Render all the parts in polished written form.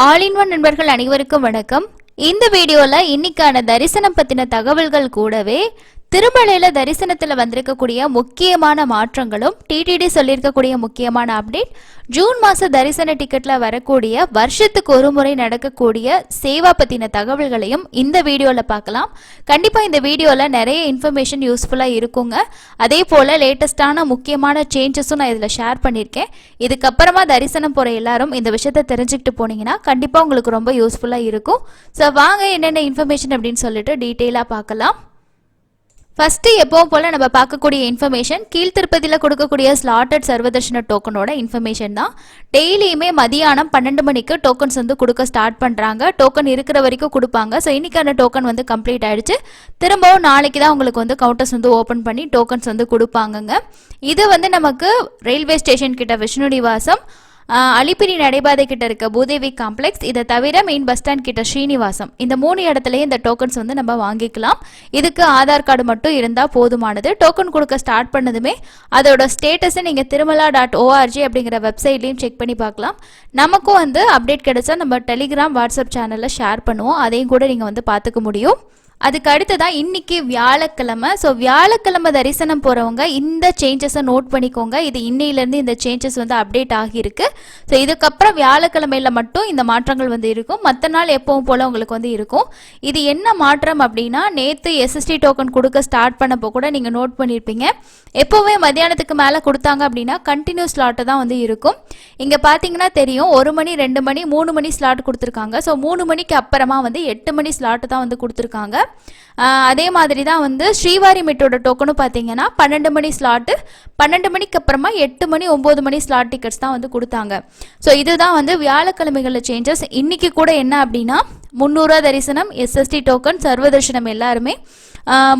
All in one நண்பர்கள் அனைவருக்கும் வணக்கம். இந்த வீடியோல இன்னைக்கான தரிசனம் பத்தின தகவல்கள் கூடவே திருமலையில தரிசனத்துல வந்திருக்கக்கூடிய முக்கியமான மாற்றங்களும் டிடிடி சொல்லியிருக்கக்கூடிய முக்கியமான அப்டேட், ஜூன் மாச தரிசன டிக்கெட்ல வரக்கூடிய வருஷத்துக்கு ஒரு முறை நடக்கக்கூடிய சேவா பத்தின தகவல்களையும் இந்த வீடியோல பார்க்கலாம். கண்டிப்பா இந்த வீடியோல நிறைய இன்ஃபர்மேஷன் யூஸ்ஃபுல்லா இருக்குங்க. அதே போல லேட்டஸ்டான முக்கியமான சேஞ்சஸும் நான் இதுல ஷேர் பண்ணியிருக்கேன். இதுக்கப்புறமா தரிசனம் போற எல்லாரும் இந்த விஷயத்த தெரிஞ்சுக்கிட்டு போனீங்கன்னா கண்டிப்பா உங்களுக்கு ரொம்ப யூஸ்ஃபுல்லா இருக்கும். ஸோ வாங்க என்னென்ன இன்ஃபர்மேஷன் அப்படின்னு சொல்லிட்டு டீட்டெயிலா பார்க்கலாம். ஃபர்ஸ்ட் எப்பவும் போல நம்ம பார்க்கக்கூடிய இன்ஃபர்மேஷன் கீழ்த்திருப்பதியில் கொடுக்கக்கூடிய ஸ்லாட்டட் சர்வதர்ஷன டோக்கனோட இன்ஃபர்மேஷன் தான். டெய்லியுமே மதியானம் 12 மணிக்கு டோக்கன்ஸ் வந்து கொடுக்க ஸ்டார்ட் பண்ணுறாங்க. டோக்கன் இருக்கிற வரைக்கும் கொடுப்பாங்க. ஸோ இன்னைக்கான டோக்கன் வந்து கம்ப்ளீட் ஆயிடுச்சு. திரும்பவும் நாளைக்கு தான் உங்களுக்கு வந்து கவுண்டர்ஸ் வந்து ஓப்பன் பண்ணி டோக்கன்ஸ் வந்து கொடுப்பாங்கங்க. இது வந்து நமக்கு ரயில்வே ஸ்டேஷன் கிட்ட விஷ்ணு நிவாசம், அலிப்பிரி நடைபாதை கிட்ட இருக்க பூதேவி காம்ப்ளெக்ஸ், இதை தவிர மெயின் பஸ் ஸ்டாண்ட் கிட்ட ஸ்ரீனிவாசம், இந்த 3 இடத்துலயே இந்த டோக்கன்ஸ் வந்து நம்ம வாங்கிக்கலாம். இதுக்கு ஆதார் கார்டு மட்டும் இருந்தால் போதுமானது. டோக்கன் கொடுக்க ஸ்டார்ட் பண்ணதுமே அதோட ஸ்டேட்டஸை நீங்கள் திருமலா.org அப்படிங்கிற வெப்சைட்லையும் செக் பண்ணி பார்க்கலாம். நமக்கும் வந்து அப்டேட் கிடைச்சா நம்ம டெலிகிராம் வாட்ஸ்அப் சேனலில் ஷேர் பண்ணுவோம். அதையும் கூட நீங்கள் வந்து பார்த்துக்க முடியும். அதுக்கு அடுத்ததான் இன்னைக்கு வியாழக்கிழமை. ஸோ வியாழக்கிழமை தரிசனம் போகிறவங்க இந்த சேஞ்சஸை நோட் பண்ணிக்கோங்க. இது இன்னையிலேருந்து இந்த சேஞ்சஸ் வந்து அப்டேட் ஆகியிருக்கு. ஸோ இதுக்கப்புறம் வியாழக்கிழமையில் மட்டும் இந்த மாற்றங்கள் வந்து இருக்கும். மற்ற நாள் எப்பவும் போல் உங்களுக்கு வந்து இருக்கும். இது என்ன மாற்றம் அப்படின்னா, நேற்று எஸ்எஸ்டி டோக்கன் கொடுக்க ஸ்டார்ட் பண்ணப்போ கூட நீங்கள் நோட் பண்ணியிருப்பீங்க. எப்போவுமே மத்தியானத்துக்கு மேலே கொடுத்தாங்க அப்படின்னா கண்டினியூஸ் ஸ்லாட்டு தான் வந்து இருக்கும். இங்கே பார்த்தீங்கன்னா தெரியும், 1 மணி 2 மணி 3 மணி ஸ்லாட் கொடுத்துருக்காங்க. ஸோ 3 மணிக்கு அப்புறமா வந்து 8 மணி ஸ்லாட்டு தான் வந்து கொடுத்துருக்காங்க. அதே மாதிரி தான் வந்து ஸ்ரீவாரி மெட்டோட டோக்கனும் பார்த்தீங்கன்னா 12 மணி ஸ்லாட்டு, 12 மணிக்கு அப்புறமா 8 மணி 9 மணி ஸ்லாட் டிக்கெட்ஸ் தான் வந்து கொடுத்தாங்க. ஸோ இதுதான் வந்து வியாழக்கிழமைகளில் சேஞ்சஸ். இன்னைக்கு கூட என்ன அப்படின்னா 300 தரிசனம், எஸ்எஸ்டி டோக்கன், சர்வதர்ஷனம் எல்லாருமே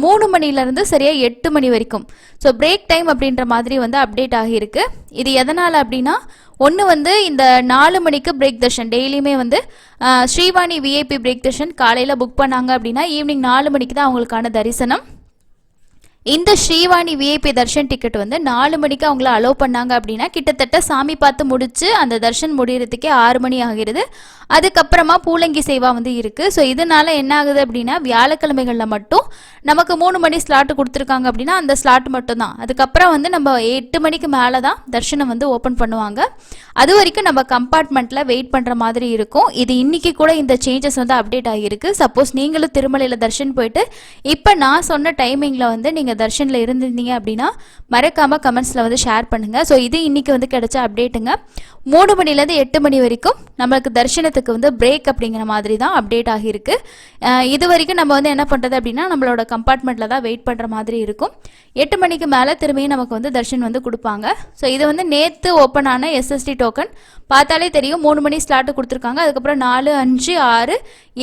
3 மணிலேருந்து சரியாக 8 மணி வரைக்கும். ஸோ பிரேக் டைம் அப்படின்ற மாதிரி வந்து அப்டேட் ஆகியிருக்கு. இது எதனால் அப்படின்னா, ஒன்று வந்து இந்த 4 மணிக்கு பிரேக் தர்ஷன் டெய்லியுமே வந்து ஸ்ரீவாணி விஐபி பிரேக் தர்ஷன் காலையில் புக் பண்ணாங்க அப்படின்னா ஈவினிங் 4 மணிக்கு தான் அவங்களுக்கான தரிசனம். இந்த ஸ்ரீவாணி விஐபி தர்ஷன் டிக்கெட் வந்து 4 மணிக்கு அவங்கள அலோவ் பண்ணாங்க அப்படின்னா கிட்டத்தட்ட சாமி பார்த்து முடிச்சு அந்த தர்ஷன் முடிகிறதுக்கே 6 மணி ஆகிறது. அதுக்கப்புறமா பூலங்கி சேவா வந்து இருக்குது. ஸோ இதனால என்ன ஆகுது அப்படின்னா, வியாழக்கிழமைகளில் மட்டும் நமக்கு 3 மணி ஸ்லாட்டு கொடுத்துருக்காங்க அப்படின்னா அந்த ஸ்லாட் மட்டும் தான். அதுக்கப்புறம் வந்து நம்ம 8 மணிக்கு மேலே தான் தர்ஷனம் வந்து ஓப்பன் பண்ணுவாங்க. அது வரைக்கும் நம்ம கம்பார்ட்மெண்ட்டில் வெயிட் பண்ணுற மாதிரி இருக்கும். இது இன்னைக்கு கூட இந்த சேஞ்சஸ் வந்து அப்டேட் ஆகியிருக்கு. சப்போஸ் நீங்களும் திருமலையில் தர்ஷன் போயிட்டு இப்போ நான் சொன்ன டைமிங்கில் வந்து நீங்கள் தர்ஷனில் இருந்திருந்தீங்க அப்படின்னா மறக்காமல் கமெண்ட்ஸில் வந்து ஷேர் பண்ணுங்கள். ஸோ இது இன்னைக்கு வந்து கிடைச்ச அப்டேட்டுங்க. 3 மணிலேருந்து 8 மணி வரைக்கும் நம்மளுக்கு தரிசனத்துக்கு வந்து பிரேக் அப்படிங்கிற மாதிரி தான் அப்டேட் ஆகியிருக்கு. இது வரைக்கும் நம்ம வந்து என்ன பண்ணுறது அப்படின்னா, நம்மளோட கம்பார்ட்மெண்ட்டில் தான் வெயிட் பண்ணுற மாதிரி இருக்கும். 8 மணிக்கு மேலே திரும்பியும் நமக்கு வந்து தர்ஷன் வந்து கொடுப்பாங்க. ஸோ இது வந்து நேற்று ஓப்பன் ஆன எஸ்எஸ்டி டோக்கன் பார்த்தாலே தெரியும். 3 மணி ஸ்லாட்டு கொடுத்துருக்காங்க. அதுக்கப்புறம் 4, 5, 6,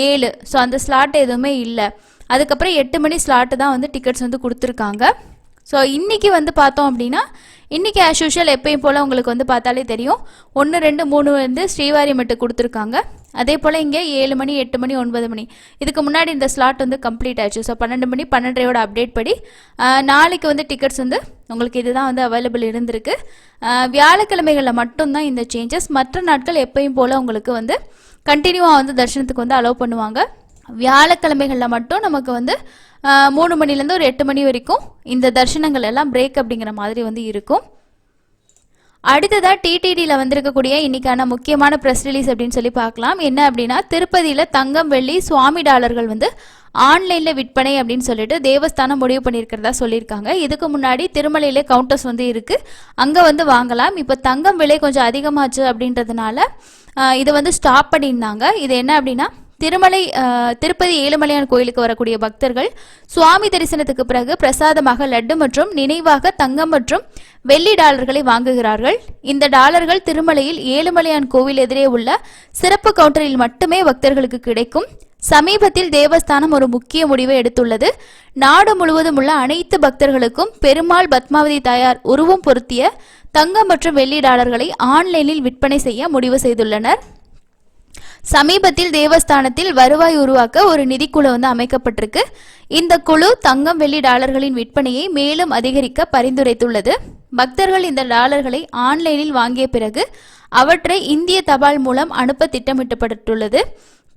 7 ஸோ அந்த ஸ்லாட் எதுவுமே இல்லை. அதுக்கப்புறம் 8 மணி ஸ்லாட்டு தான் வந்து டிக்கெட்ஸ் வந்து கொடுத்துருக்காங்க. ஸோ இன்றைக்கி வந்து பார்த்தோம் அப்படின்னா, இன்றைக்கி ஆஸ் யூஷுவல் எப்பயும் போல் உங்களுக்கு வந்து பார்த்தாலே தெரியும் 1, 2, 3 வந்து ஸ்ரீவாரி மெட்டு கொடுத்துருக்காங்க. அதே போல் இங்கே 7 மணி 8 மணி 9 மணி இதுக்கு முன்னாடி இந்த ஸ்லாட் வந்து கம்ப்ளீட் ஆயிடுச்சு. ஸோ 12 மணி 12:30 அப்டேட் படி நாளைக்கு வந்து டிக்கெட்ஸ் வந்து உங்களுக்கு இதுதான் வந்து அவைலபிள் இருந்திருக்கு. வியாழக்கிழமைகளில் மட்டும்தான் இந்த சேஞ்சஸ். மற்ற நாட்கள் எப்பயும் போல் உங்களுக்கு வந்து கண்டினியூவாக வந்து தரிசனத்துக்கு வந்து அலோவ் பண்ணுவாங்க. வியாழக்கிழமைகளில் மட்டும் நமக்கு வந்து 3 மணிலேருந்து ஒரு 8 மணி வரைக்கும் இந்த தரிசனங்கள் எல்லாம் பிரேக் அப்படிங்கிற மாதிரி வந்து இருக்கும். அடுத்ததாக டிடிடியில் வந்திருக்கக்கூடிய இன்னைக்கான முக்கியமான ப்ரெஸ் ரிலீஸ் அப்படின்னு சொல்லி பார்க்கலாம். என்ன அப்படின்னா, திருப்பதியில் தங்கம் வெள்ளி சுவாமி டாலர்கள் வந்து ஆன்லைனில் விற்பனை அப்படின்னு சொல்லிட்டு தேவஸ்தானம் முடிவு பண்ணியிருக்கிறதா சொல்லியிருக்காங்க. இதுக்கு முன்னாடி திருமலையிலே கவுண்டர்ஸ் வந்து இருக்குது, அங்கே வந்து வாங்கலாம். இப்போ தங்கம் விலை கொஞ்சம் அதிகமாச்சு அப்படின்றதுனால இதை வந்து ஸ்டாப் பண்ணியிருந்தாங்க. இது என்ன அப்படின்னா, திருப்பதி ஏழுமலையான் கோயிலுக்கு வரக்கூடிய பக்தர்கள் சுவாமி தரிசனத்துக்கு பிறகு பிரசாதமாக லட்டு மற்றும் நினைவாக தங்கம் மற்றும் வெள்ளி டாலர்களை வாங்குகிறார்கள். இந்த டாலர்கள் திருமலையில் ஏழுமலையான் கோவில் எதிரே உள்ள சிறப்பு கவுண்டரில் மட்டுமே பக்தர்களுக்கு கிடைக்கும். சமீபத்தில் தேவஸ்தானம் ஒரு முக்கிய முடிவை எடுத்துள்ளது. நாடு முழுவதும் உள்ள அனைத்து பக்தர்களுக்கும் பெருமாள் பத்மாவதி தாயார் உருவம் பொருத்திய தங்கம் மற்றும் வெள்ளி டாலர்களை ஆன்லைனில் விற்பனை செய்ய முடிவு செய்துள்ளனர். சமீபத்தில் தேவஸ்தானத்தில் வருவாய் உருவாக்க ஒரு நிதிக்குழு வந்து அமைக்கப்பட்டிருக்கு. இந்த குழு தங்கம் வெள்ளி டாலர்களின் விற்பனையை மேலும் அதிகரிக்க பரிந்துரைத்துள்ளது. பக்தர்கள் இந்த டாலர்களை ஆன்லைனில் வாங்கிய பிறகு அவற்றை இந்திய தபால் மூலம் அனுப்ப திட்டமிட்டப்பட்டுள்ளது.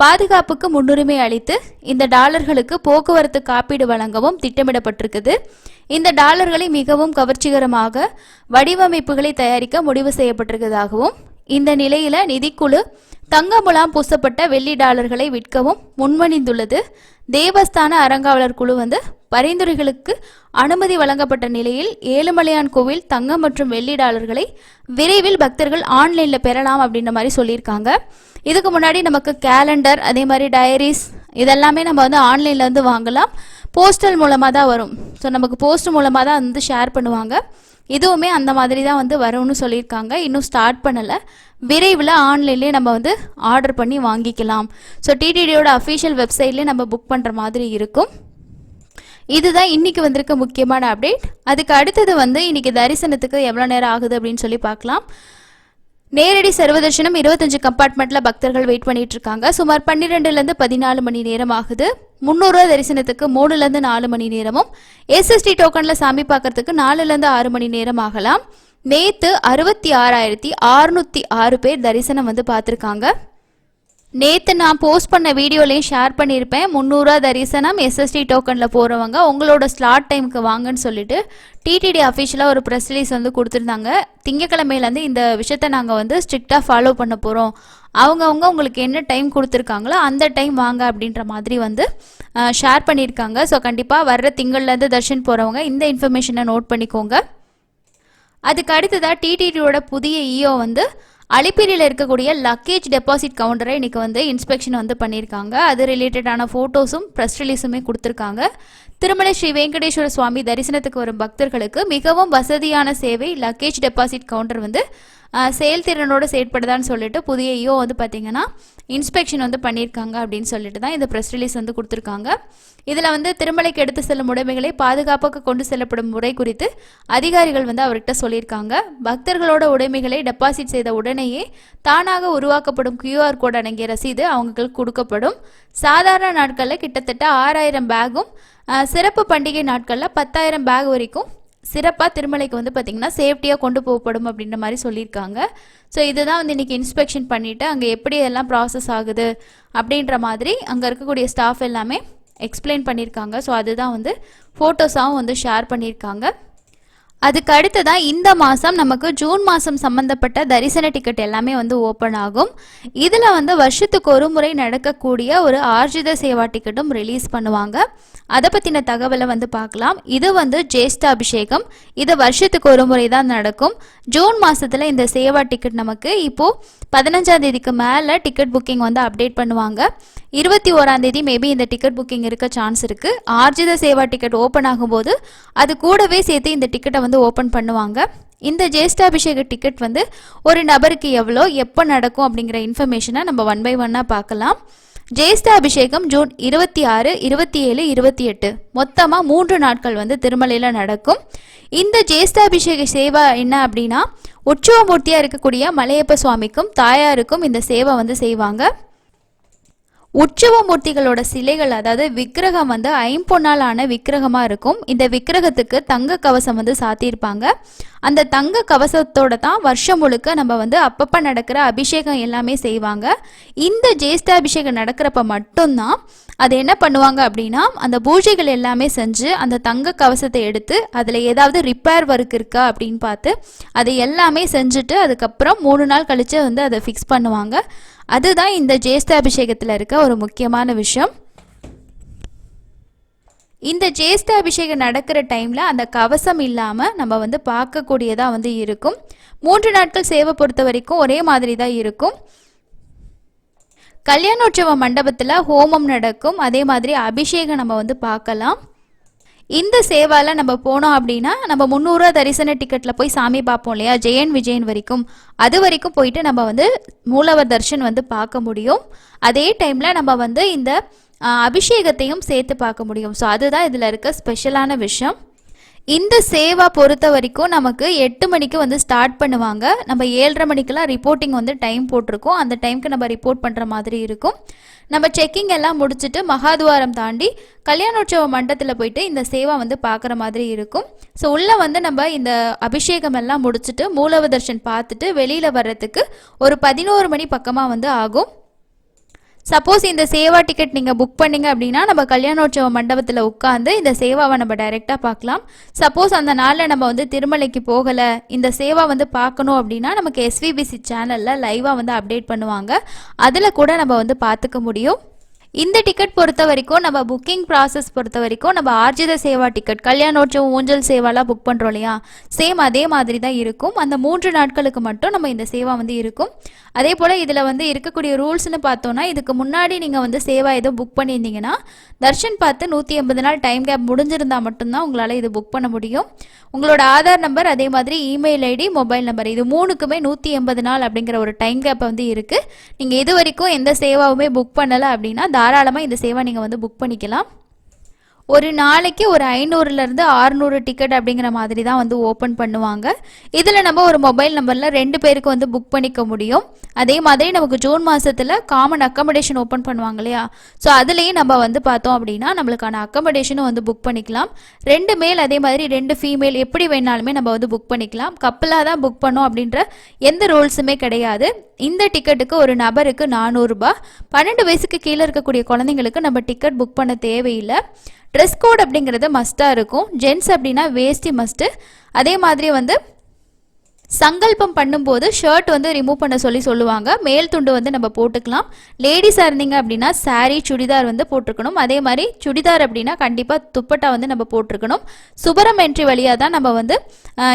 பாதுகாப்புக்கு முன்னுரிமை அளித்து இந்த டாலர்களுக்கு போக்குவரத்து காப்பீடு வழங்கவும் திட்டமிடப்பட்டிருக்குது. இந்த டாலர்களை மிகவும் கவர்ச்சிகரமாக வடிவமைப்புகளை தயாரிக்க முடிவு செய்யப்பட்டிருக்கிறதாகவும், இந்த நிலையில நிதிக்குழு தங்க முலாம் பூசப்பட்ட வெள்ளி டாலர்களை விற்கவும் முன்வணிந்துள்ளது. தேவஸ்தான அறங்காவலர் குழு பரிந்துரைகளுக்கு அனுமதி வழங்கப்பட்ட நிலையில் ஏழுமலையான் கோவில் தங்கம் மற்றும் வெள்ளி டாலர்களை விரைவில் பக்தர்கள் ஆன்லைனில் பெறலாம் அப்படின்ற மாதிரி சொல்லியிருக்காங்க. இதுக்கு முன்னாடி நமக்கு கேலண்டர், அதே மாதிரி டைரிஸ் இதெல்லாமே நம்ம ஆன்லைனில் வாங்கலாம். போஸ்டல் மூலமாக தான் வரும். ஸோ நமக்கு போஸ்ட் மூலமாக தான் ஷேர் பண்ணுவாங்க. இதுவுமே அந்த மாதிரி தான் வரும்னு சொல்லியிருக்காங்க. இன்னும் ஸ்டார்ட் பண்ணலை. விரைவில் ஆன்லைன்லேயே நம்ம ஆர்டர் பண்ணி வாங்கிக்கலாம். ஸோ டிடிடியோட அஃபிஷியல் வெப்சைட்லேயே நம்ம புக் பண்ணுற மாதிரி இருக்கும். இதுதான் இன்னைக்கு வந்திருக்க முக்கியமான அப்டேட். அதுக்கு அடுத்தது இன்னைக்கு தரிசனத்துக்கு எவ்வளோ நேரம் ஆகுது அப்படின்னு சொல்லி பார்க்கலாம். நேரடி சர்வதர்ஷனம் 25 கம்பார்ட்மெண்ட்டில் பக்தர்கள் வெயிட் பண்ணிட்டு இருக்காங்க. சுமார் 12லேருந்து 14 மணி நேரம் ஆகுது. 300 தரிசனத்துக்கு 3லேருந்து 4 மணி நேரமும், எஸ்எஸ்டி டோக்கனில் சாமி பார்க்கறதுக்கு 4லேருந்து 6 மணி நேரம் ஆகலாம். நேற்று 66,606 பேர் தரிசனம் பார்த்துருக்காங்க. நேற்று நான் போஸ்ட் பண்ண வீடியோலையும் ஷேர் பண்ணியிருப்பேன். 300 தரிசனம் எஸ்எஸ்டி டோக்கனில் போகிறவங்க உங்களோட ஸ்லாட் டைமுக்கு வாங்கன்னு சொல்லிட்டு டிடிடி அஃபிஷியலாக ஒரு ப்ரெஸ் ரிலீஸ் கொடுத்துருந்தாங்க. திங்கக்கிழமையிலேருந்து இந்த விஷயத்தை நாங்கள் ஸ்ட்ரிக்டாக ஃபாலோ பண்ண போகிறோம். அவங்கவுங்க உங்களுக்கு என்ன டைம் கொடுத்துருக்காங்களோ அந்த டைம் வாங்க அப்படின்ற மாதிரி ஷேர் பண்ணியிருக்காங்க. ஸோ கண்டிப்பாக வர்ற திங்கள்லேருந்து தர்ஷன் போகிறவங்க இந்த இன்ஃபர்மேஷனை நோட் பண்ணிக்கோங்க. அதுக்கு அடுத்ததாக டிடிடியோட புதிய இஓ அலிப்பிரியில் இருக்கக்கூடிய லக்கேஜ் டெபாசிட் கவுண்டரை இன்றைக்கி இன்ஸ்பெக்ஷன் பண்ணியிருக்காங்க. அது ரிலேட்டடான ஃபோட்டோஸும் ப்ரெஸ் ரிலீஸுமே கொடுத்துருக்காங்க. திருமலை ஸ்ரீ வெங்கடேஸ்வர சுவாமி தரிசனத்துக்கு வரும் பக்தர்களுக்கு மிகவும் வசதியான சேவை லக்கேஜ் டெபாசிட் கவுண்டர் செயல்திறனோடு செயற்படுதான்னு சொல்லிட்டு புதிய இஓ பார்த்தீங்கன்னா இன்ஸ்பெக்ஷன் பண்ணியிருக்காங்க அப்படின்னு சொல்லிட்டு தான் இந்த ப்ரெஸ் ரிலீஸ் கொடுத்துருக்காங்க. இதில் திருமலைக்கு எடுத்து செல்லும் உடைமைகளை பாதுகாப்பாக கொண்டு செல்லப்படும் முறை குறித்து அதிகாரிகள் அவர்கிட்ட சொல்லியிருக்காங்க. பக்தர்களோட உடைமைகளை டெபாசிட் செய்த உடனேயே தானாக உருவாக்கப்படும் QR கோட் அடங்கிய ரசீது அவங்களுக்கு கொடுக்கப்படும். சாதாரண நாட்களில் கிட்டத்தட்ட 6000 பேகும், சிறப்பு பண்டிகை நாட்களில் 10,000 பேக் வரைக்கும் சிறப்பாக திருமலைக்கு பார்த்திங்கன்னா சேஃப்டியாக கொண்டு போகப்படும் அப்படின்ற மாதிரி சொல்லியிருக்காங்க. ஸோ இதுதான் இன்றைக்கி இன்ஸ்பெக்ஷன் பண்ணிவிட்டு அங்கே எப்படி எல்லாம் ப்ராசஸ் ஆகுது அப்படின்ற மாதிரி அங்கே இருக்கக்கூடிய ஸ்டாஃப் எல்லாமே எக்ஸ்பிளைன் பண்ணியிருக்காங்க. ஸோ அதுதான் ஃபோட்டோஸாகவும் ஷேர் பண்ணியிருக்காங்க. அதுக்கு அடுத்ததான் இந்த மாதம் நமக்கு ஜூன் மாதம் சம்மந்தப்பட்ட தரிசன டிக்கெட் எல்லாமே ஓப்பன் ஆகும். இதில் வருஷத்துக்கு ஒரு முறை நடக்கக்கூடிய ஒரு ஆர்ஜித சேவா டிக்கெட்டும் ரிலீஸ் பண்ணுவாங்க. அதை பற்றின தகவலை பார்க்கலாம். இது ஜேஷ்டாபிஷேகம். இது வருஷத்துக்கு ஒரு முறை தான் நடக்கும். ஜூன் மாதத்தில் இந்த சேவா டிக்கெட் நமக்கு இப்போது 15ஆம் தேதிக்கு மேலே டிக்கெட் புக்கிங் அப்டேட் பண்ணுவாங்க. 21ஆம் தேதி மேபி இந்த டிக்கெட் புக்கிங் இருக்க சான்ஸ் இருக்குது. ஆர்ஜித சேவா டிக்கெட் ஓப்பன் ஆகும்போது அது கூடவே சேர்த்து இந்த டிக்கெட்டை ஓப்பன் பண்ணுவாங்க. இந்த ஜேஷ்டாபிஷேக டிக்கெட் ஒரு நபருக்கு எவ்வளோ, எப்போ நடக்கும் அப்படிங்கிற இன்ஃபர்மேஷனை நம்ம 1 by 1 பார்க்கலாம். ஜேஷ்டாபிஷேகம் ஜூன் 26, 27, 28 மொத்தமாக 3 நாட்கள் திருமலையில் நடக்கும். இந்த ஜேஷ்டாபிஷேக சேவா என்ன அப்படின்னா, உற்சவமூர்த்தியாக இருக்கக்கூடிய மலையப்ப சுவாமிக்கும் தாயாருக்கும் இந்த சேவை செய்வாங்க. உற்சவமூர்த்திகளோட சிலைகள், அதாவது விக்கிரகம் ஐம்பொன்னால் ஆன விக்கிரகமாக இருக்கும். இந்த விக்கிரகத்துக்கு தங்க கவசம் சாத்தியிருப்பாங்க. அந்த தங்க கவசத்தோட தான் வருஷம் முழுக்க நம்ம அப்பப்போ நடக்கிற அபிஷேகம் எல்லாமே செய்வாங்க. இந்த ஜேஷ்டாபிஷேகம் நடக்கிறப்ப மட்டும்தான் அது என்ன பண்ணுவாங்க அப்படின்னா, அந்த பூஜைகள் எல்லாமே செஞ்சு அந்த தங்க கவசத்தை எடுத்து அதில் ஏதாவது ரிப்பேர் ஒர்க் இருக்கா அப்படின்னு பார்த்து அதை எல்லாமே செஞ்சுட்டு அதுக்கப்புறம் 3 நாள் கழித்து அதை ஃபிக்ஸ் பண்ணுவாங்க. அதுதான் இந்த ஜேஷ்டாபிஷேகத்தில் இருக்க ஒரு முக்கியமான விஷயம். இந்த ஜேஷ்டாபிஷேகம் நடக்கிற டைமில் அந்த கவசம் இல்லாமல் நம்ம பார்க்கக்கூடியதாக இருக்கும். 3 நாட்கள் சேவை பொறுத்த வரைக்கும் ஒரே மாதிரி தான் இருக்கும். கல்யாணோற்சவ மண்டபத்தில் ஹோமம் நடக்கும். அதே மாதிரி அபிஷேகம் நம்ம பார்க்கலாம். இந்த சேவாவில் நம்ம போனோம் அப்படின்னா நம்ம 300 தரிசன டிக்கெட்டில் போய் சாமி பார்ப்போம் இல்லையா, ஜெயன் விஜயன் வரைக்கும், அது வரைக்கும் போயிட்டு நம்ம மூலவர் தர்ஷன் பார்க்க முடியும். அதே டைமில் நம்ம இந்த அபிஷேகத்தையும் சேர்த்து பார்க்க முடியும். ஸோ அதுதான் இதில் இருக்க ஸ்பெஷலான விஷயம். இந்த சேவா பொறுத்த வரைக்கும் நமக்கு 8 மணிக்கு வந்து ஸ்டார்ட் பண்ணுவாங்க. நம்ம 7:30 மணிக்கெல்லாம் ரிப்போர்ட்டிங் வந்து டைம் போட்டிருக்கோம். அந்த டைமுக்கு நம்ம ரிப்போர்ட் பண்ணுற மாதிரி இருக்கும். நம்ம செக்கிங் எல்லாம் முடிச்சுட்டு மகாத்வாரம் தாண்டி கல்யாணோற்சவ மண்டபத்தில் போயிட்டு இந்த சேவா வந்து பார்க்குற மாதிரி இருக்கும். ஸோ உள்ளே வந்து நம்ம இந்த அபிஷேகம் எல்லாம் முடிச்சுட்டு மூலவ தர்ஷன் பார்த்துட்டு வெளியில் வர்றதுக்கு ஒரு 11 மணி பக்கமாக வந்து ஆகும். சப்போஸ் இந்த சேவா டிக்கெட் நீங்கள் புக் பண்ணிங்க அப்படின்னா நம்ம கல்யாணோற்சவ மண்டபத்தில் உட்காந்து இந்த சேவாவை நம்ம டைரெக்டாக பார்க்கலாம். சப்போஸ் அந்த நாளில் நம்ம வந்து திருமலைக்கு போகலை, இந்த சேவா வந்து பார்க்கணும் அப்படின்னா நமக்கு எஸ்விபிசி சேனலில் லைவாக வந்து அப்டேட் பண்ணுவாங்க. அதில் கூட நம்ம வந்து பார்த்துக்க முடியும். இந்த டிக்கெட் பொறுத்த வரைக்கும் நம்ம புக்கிங் ப்ராசஸ் பொறுத்த வரைக்கும் நம்ம ஆர்ஜித சேவா டிக்கெட் கல்யாணோற்சவம் ஊஞ்சல் சேவாலாம் புக் பண்ணுறோம் இல்லையா, சேம் அதே மாதிரி தான் இருக்கும். அந்த 3 நாட்களுக்கு மட்டும் நம்ம இந்த சேவா வந்து இருக்கும். அதே போல் இதில் வந்து இருக்கக்கூடிய ரூல்ஸ்னு பார்த்தோன்னா, இதுக்கு முன்னாடி நீங்கள் வந்து சேவா எதுவும் புக் பண்ணியிருந்தீங்கன்னா தர்ஷன் பார்த்து 180 நாள் டைம் கேப் முடிஞ்சிருந்தால் மட்டும்தான் உங்களால் இது புக் பண்ண முடியும். உங்களோட ஆதார் நம்பர் அதே மாதிரி இமெயில் ஐடி மொபைல் நம்பர் இது 3க்குமே 180 நாள் அப்படிங்கிற ஒரு டைம் கேப் வந்து இருக்குது. நீங்கள் இது வரைக்கும் எந்த சேவாவுமே புக் பண்ணலை அப்படின்னா தாராளமாக இந்த சேவா நீங்கள் வந்து புக் பண்ணிக்கலாம். ஒரு நாளைக்கு ஒரு 500லேருந்து 600 டிக்கெட் அப்படிங்கிற மாதிரி தான் வந்து ஓப்பன் பண்ணுவாங்க. இதில் நம்ம ஒரு மொபைல் நம்பரில் 2 பேருக்கு வந்து புக் பண்ணிக்க முடியும். அதே மாதிரி நமக்கு ஜூன் மாதத்தில் காமன் அக்கமடேஷன் ஓப்பன் பண்ணுவாங்க இல்லையா, ஸோ அதுலேயும் நம்ம வந்து பார்த்தோம் அப்படின்னா நம்மளுக்கான அக்கமடேஷனும் வந்து புக் பண்ணிக்கலாம். 2 மேல் அதே மாதிரி 2 ஃபீமேல் எப்படி வேணாலுமே நம்ம வந்து புக் பண்ணிக்கலாம். கப்பலாக தான் புக் பண்ணோம் அப்படின்ற எந்த ரூல்ஸுமே கிடையாது. இந்த டிக்கெட்டுக்கு ஒரு நபருக்கு 400 ரூபாய். 12 வயசுக்கு கீழே இருக்கக்கூடிய குழந்தைங்களுக்கு நம்ம டிக்கெட் புக் பண்ண தேவையில்லை. ட்ரெஸ் கோட் அப்படிங்கிறது மஸ்ட்டாக இருக்கும். ஜென்ஸ் அப்படின்னா வேஷ்டி மஸ்ட்டு. அதே மாதிரி வந்து சங்கல்பம் பண்ணும்போது ஷர்ட் வந்து ரிமூவ் பண்ண சொல்லுவாங்க. மேல் துண்டு வந்து நம்ம போட்டுக்கலாம். லேடிஸாக இருந்தீங்க அப்படின்னா சாரீ சுடிதார் வந்து போட்டிருக்கணும். அதே மாதிரி சுடிதார் அப்படின்னா கண்டிப்பாக துப்பட்டா வந்து நம்ம போட்டிருக்கணும். சுபரம் என்ட்ரி வழியாக தான் நம்ம வந்து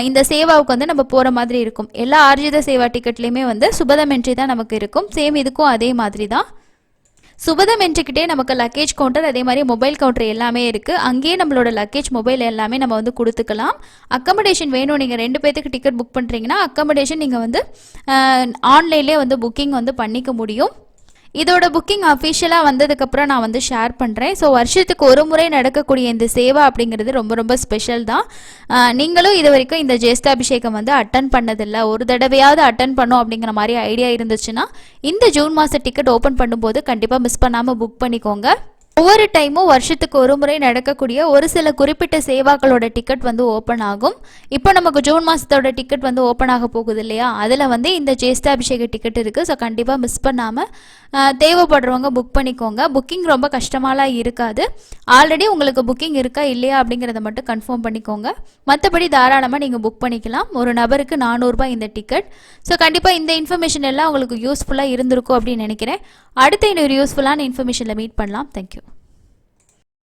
இந்த சேவாவுக்கு வந்து நம்ம போகிற மாதிரி இருக்கும். எல்லா ஆர்ஜித சேவா டிக்கெட்லேயுமே வந்து சுபதம் என்ட்ரி தான் நமக்கு இருக்கும். சேம் இதுக்கும் அதே மாதிரி தான். சுபதம் என்ட்ரிக்கிட்டே நமக்கு லக்கேஜ் கவுண்டர் அதே மாதிரி மொபைல் கவுண்டர் எல்லாமே இருக்குது. அங்கேயே நம்மளோட லக்கேஜ் மொபைல் எல்லாமே நம்ம வந்து கொடுத்துக்கலாம். அக்கமடேஷன் வேணும், நீங்கள் 2 பேர்த்துக்கு டிக்கெட் புக் பண்ணுறீங்கன்னா அக்கமடேஷன் நீங்கள் வந்து ஆன்லைன்லேயே வந்து புக்கிங் வந்து பண்ணிக்க முடியும். இதோட புக்கிங் அஃபிஷியலாக வந்ததுக்கப்புறம் நான் வந்து ஷேர் பண்ணுறேன். ஸோ வருஷத்துக்கு ஒரு முறை நடக்கக்கூடிய இந்த சேவா அப்படிங்கிறது ரொம்ப ரொம்ப ஸ்பெஷல் தான். நீங்களும் இது வரைக்கும் இந்த ஜேஷ்டாபிஷேகம் வந்து அட்டன் பண்ணதில்லை, ஒரு தடவையாவது அட்டன் பண்ணோம் அப்படிங்கிற மாதிரி ஐடியா இருந்துச்சுன்னா இந்த ஜூன் மாத டிக்கெட் ஓப்பன் பண்ணும்போது கண்டிப்பாக மிஸ் பண்ணாமல் புக் பண்ணிக்கோங்க. ஒவ்வொரு டைமும் வருஷத்துக்கு ஒரு முறை நடக்கக்கூடிய ஒரு சில குறிப்பிட்ட சேவாக்களோட டிக்கெட் வந்து ஓப்பன் ஆகும். இப்போ நமக்கு ஜூன் மாதத்தோட டிக்கெட் வந்து ஓப்பன் ஆக போகுது இல்லையா, அதில் வந்து இந்த ஜேஷ்டாபிஷேக டிக்கெட் இருக்குது. ஸோ கண்டிப்பாக மிஸ் பண்ணாமல் தேவைப்படுறவங்க புக் பண்ணிக்கோங்க. புக்கிங் ரொம்ப கஷ்டமாலாம் இருக்காது. ஆல்ரெடி உங்களுக்கு புக்கிங் இருக்கா இல்லையா அப்படிங்கிறத மட்டும் கன்ஃபார்ம் பண்ணிக்கோங்க. மற்றபடி தாராளமாக நீங்கள் புக் பண்ணிக்கலாம். ஒரு நபருக்கு 400 ரூபாய் இந்த டிக்கெட். ஸோ கண்டிப்பாக இந்த இன்ஃபர்மேஷன் எல்லாம் உங்களுக்கு யூஸ்ஃபுல்லாக இருந்திருக்கும் அப்படின்னு நினைக்கிறேன். அடுத்த இன்னொரு யூஸ்ஃபுல்லான இன்ஃபர்மேஷனில் மீட் பண்ணலாம். தேங்க்யூ.